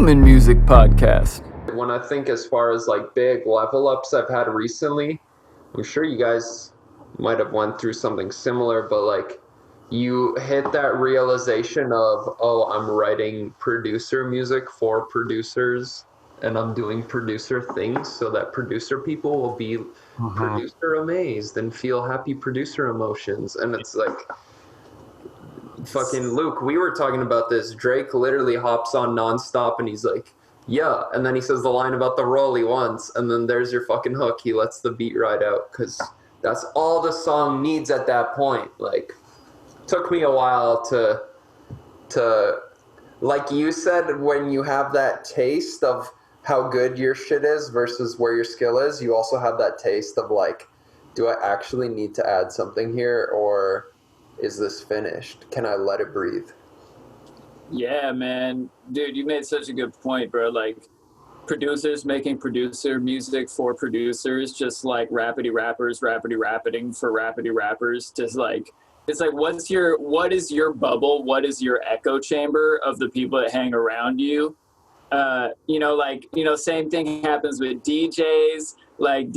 Human Music Podcast. When I think as far as like big level ups I've had recently, I'm sure you guys might have went through something similar, but like you hit that realization of, oh, I'm writing producer music for producers and I'm doing producer things so that producer people will be producer amazed and feel happy producer emotions. And it's like, fucking Luke, we were talking about this. Drake literally hops on nonstop and he's like, yeah, and then he says the line about the rolly once, and then there's your fucking hook. He lets the beat ride out because that's all the song needs at that point. Like, took me a while to like you said, when you have that taste of how good your shit is versus where your skill is, you also have that taste of like, do I actually need to add something here, or is this finished? Can I let it breathe? Yeah, man. Dude, you made such a good point, bro. Like, producers making producer music for producers, just like rappity rappers rappity-rappeting for rappity rappers. Just like, it's like, what is your bubble? What is your echo chamber of the people that hang around you? Same thing happens with DJs. Like,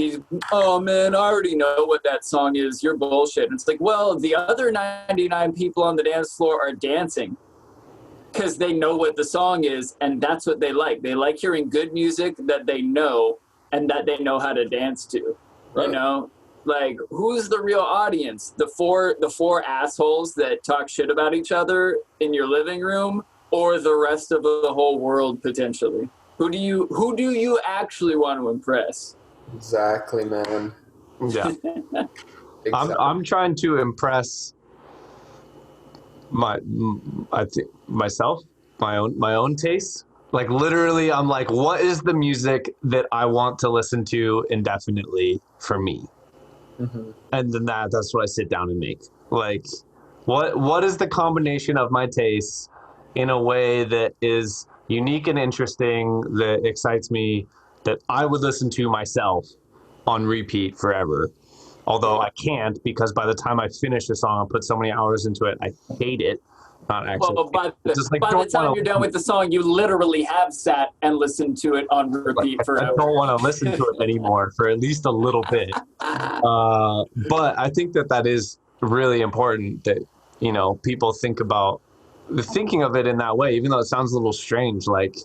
oh man, I already know what that song is. You're bullshit. And it's like, well, the other 99 people on the dance floor are dancing because they know what the song is, and that's what they like. They like hearing good music that they know and that they know how to dance to. Right. You know, like, who's the real audience? The four assholes that talk shit about each other in your living room, or the rest of the whole world potentially? Who do you actually want to impress? Exactly, man. Yeah. Exactly. I'm trying to impress myself, my own taste. Like, literally, I'm like, what is the music that I want to listen to indefinitely for me? Mm-hmm. And then that's what I sit down and make. Like, what is the combination of my tastes in a way that is unique and interesting, that excites me, that I would listen to myself on repeat forever? Although I can't, because by the time I finish the song and put so many hours into it, I hate it. Not actually. Well, by the time you're done with the song, you literally have sat and listened to it on repeat forever. I don't want to listen to it anymore for at least a little bit. But I think that is really important, that, you know, people thinking of it in that way, even though it sounds a little strange. Like,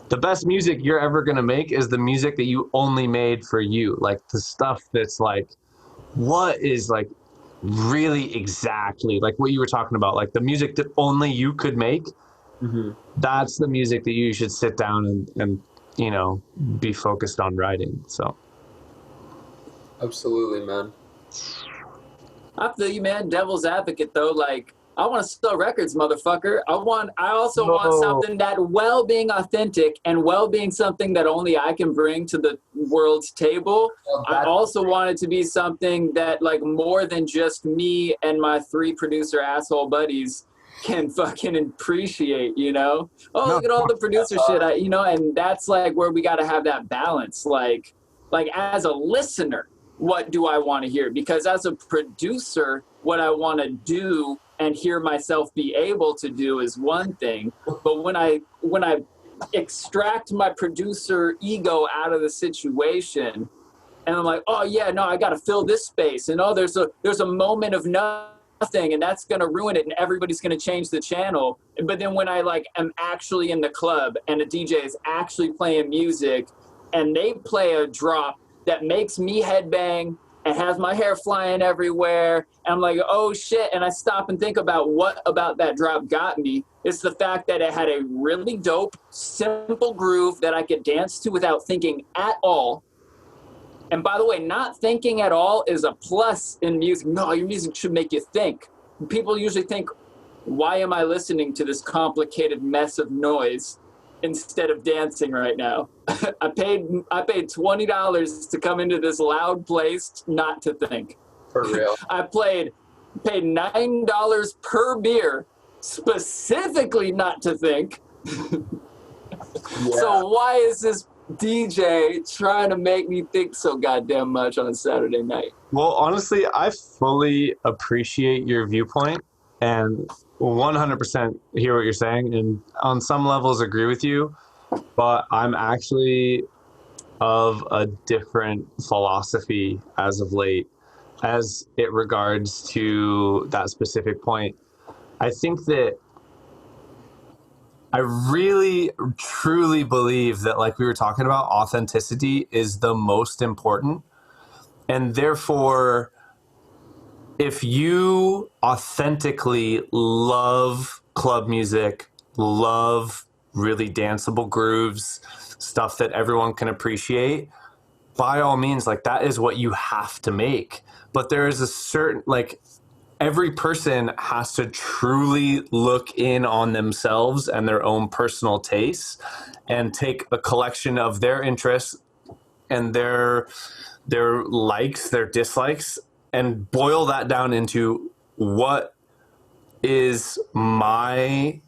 the best music you're ever going to make is the music that you only made for you. Like, the stuff that's like, what is like really exactly like what you were talking about, like the music that only you could make. Mm-hmm. That's the music that you should sit down and you know, be focused on writing. So Absolutely, man. I feel you, man. Devil's advocate, though. Like, I want to sell records, motherfucker. I also want something that, well being authentic and well being something that only I can bring to the world's table. I also want it to be something that, like, more than just me and my 3 producer asshole buddies can fucking appreciate, you know? Oh, look at all the producer shit, and that's like where we got to have that balance. Like as a listener, what do I want to hear? Because as a producer, what I want to do and hear myself be able to do is one thing, but when I extract my producer ego out of the situation, and I'm like, oh yeah, no, I got to fill this space, and oh, there's a moment of nothing, and that's gonna ruin it, and everybody's gonna change the channel. But then when I am actually in the club and a DJ is actually playing music, and they play a drop that makes me headbang and has my hair flying everywhere, and I'm like, oh shit, and I stop and think about what about that drop got me. It's the fact that it had a really dope, simple groove that I could dance to without thinking at all. And by the way, not thinking at all is a plus in music. No, your music should make you think. People usually think, why am I listening to this complicated mess of noise instead of dancing right now? I paid $20 to come into this loud place not to think. For real. I paid $9 per beer specifically not to think. Yeah. So why is this DJ trying to make me think so goddamn much on a Saturday night? Well, honestly, I fully appreciate your viewpoint and 100% hear what you're saying, and on some levels agree with you. but I'm actually of a different philosophy as of late as it regards to that specific point. I think that I really truly believe that, like we were talking about, authenticity is the most important. And therefore, if you authentically love club music, love really danceable grooves, stuff that everyone can appreciate, by all means, like that is what you have to make. But there is a certain, like, every person has to truly look in on themselves and their own personal tastes and take a collection of their interests and their likes, their dislikes, and boil that down into what is my,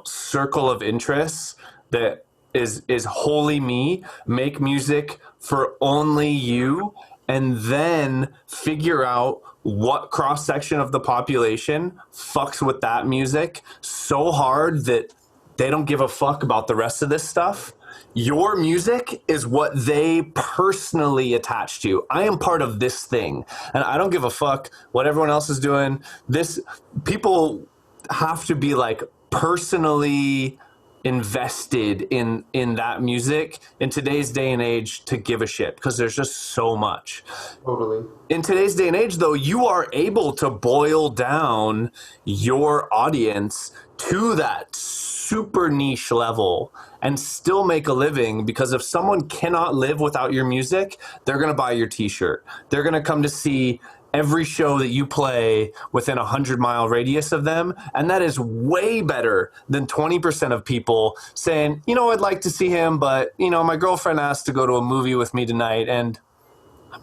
circle of interests that is wholly me. Make music for only you, and then figure out what cross section of the population fucks with that music so hard that they don't give a fuck about the rest of this stuff. Your music is what they personally attach to. I am part of this thing, and I don't give a fuck what everyone else is doing. This people have to be like personally invested in that music in today's day and age to give a shit, because there's just so much. Totally. In today's day and age, though, you are able to boil down your audience to that super niche level and still make a living, because if someone cannot live without your music, they're going to buy your t-shirt. They're going to come to see every show that you play within a 100-mile radius of them. And that is way better than 20% of people saying, I'd like to see him, but, my girlfriend asked to go to a movie with me tonight, and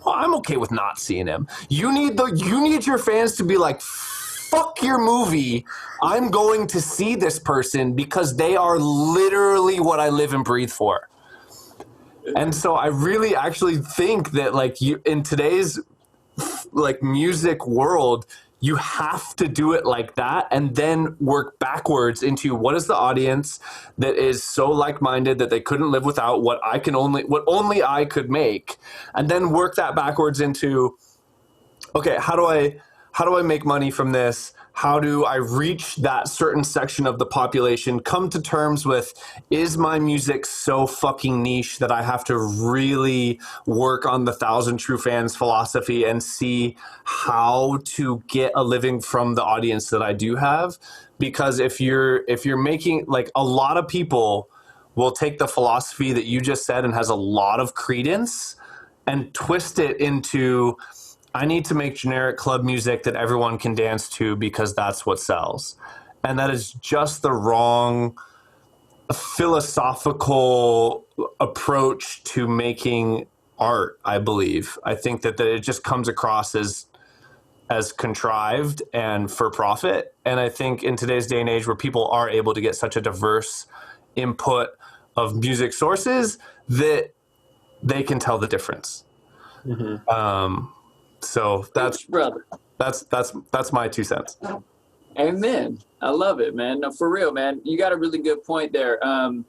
I'm okay with not seeing him. You need your fans to be like, fuck your movie. I'm going to see this person because they are literally what I live and breathe for. And so I really actually think that, like, in today's like music world, you have to do it like that, and then work backwards into what is the audience that is so like-minded that they couldn't live without what only I could make, and then work that backwards into, okay, how do I make money from this? How do I reach that certain section of the population? Come to terms with, is my music so fucking niche that I have to really work on the 1,000 True Fans philosophy and see how to get a living from the audience that I do have? Because if you're making, like, a lot of people will take the philosophy that you just said and has a lot of credence and twist it into, I need to make generic club music that everyone can dance to because that's what sells. And that is just the wrong philosophical approach to making art, I believe. I think that it just comes across as contrived and for profit. And I think in today's day and age, where people are able to get such a diverse input of music sources, that they can tell the difference. Mm-hmm. So that's my 2 cents. Amen. I love it, man. No, for real, man. You got a really good point there. The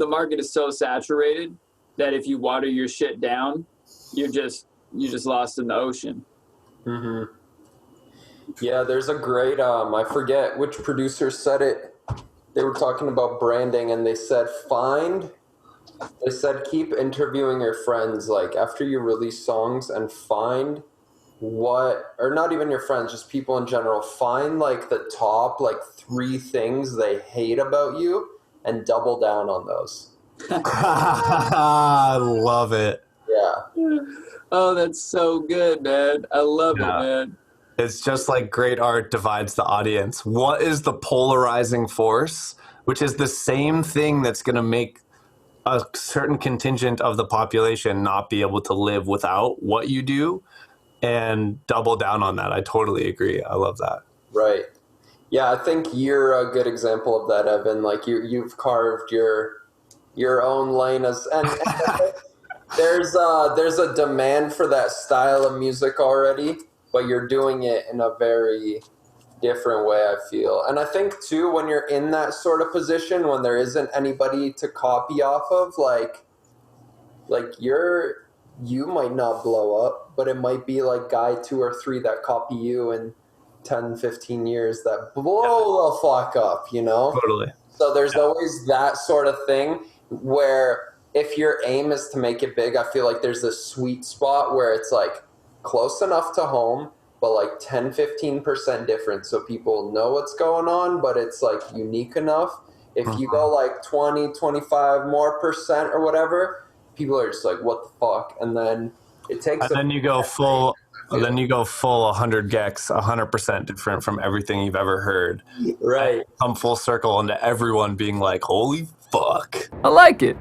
market is so saturated that if you water your shit down, you're just lost in the ocean. Mm-hmm. Yeah, there's a great I forget which producer said it. They were talking about branding, and they said keep interviewing your friends, like, after you release songs, and find or not even your friends, just people in general, find like the top like 3 things they hate about you and double down on those. I love it. Yeah. Oh, that's so good, man. I love it, man. It's just like great art divides the audience. What is the polarizing force, which is the same thing that's going to make a certain contingent of the population not be able to live without what you do, and double down on that. I totally agree. I love that. Right. Yeah, I think you're a good example of that, Evan. Like, you've carved your own lane and there's a demand for that style of music already, but you're doing it in a very different way, I feel. And I think too, when you're in that sort of position, when there isn't anybody to copy off of, like you might not blow up, but it might be like guy 2 or 3 that copy you in 10, 15 years that blow the fuck up, you know? Totally. So there's always that sort of thing where if your aim is to make it big, I feel like there's a sweet spot where it's like close enough to home, but like 10, 15% different. So people know what's going on, but it's like unique enough. If you go like 20, 25 more percent or whatever, people are just like, what the fuck? And then it takes. And then you go full. Then you go full 100 gex, 100% different from everything you've ever heard. Right. Come full circle into everyone being like, holy fuck. I like it.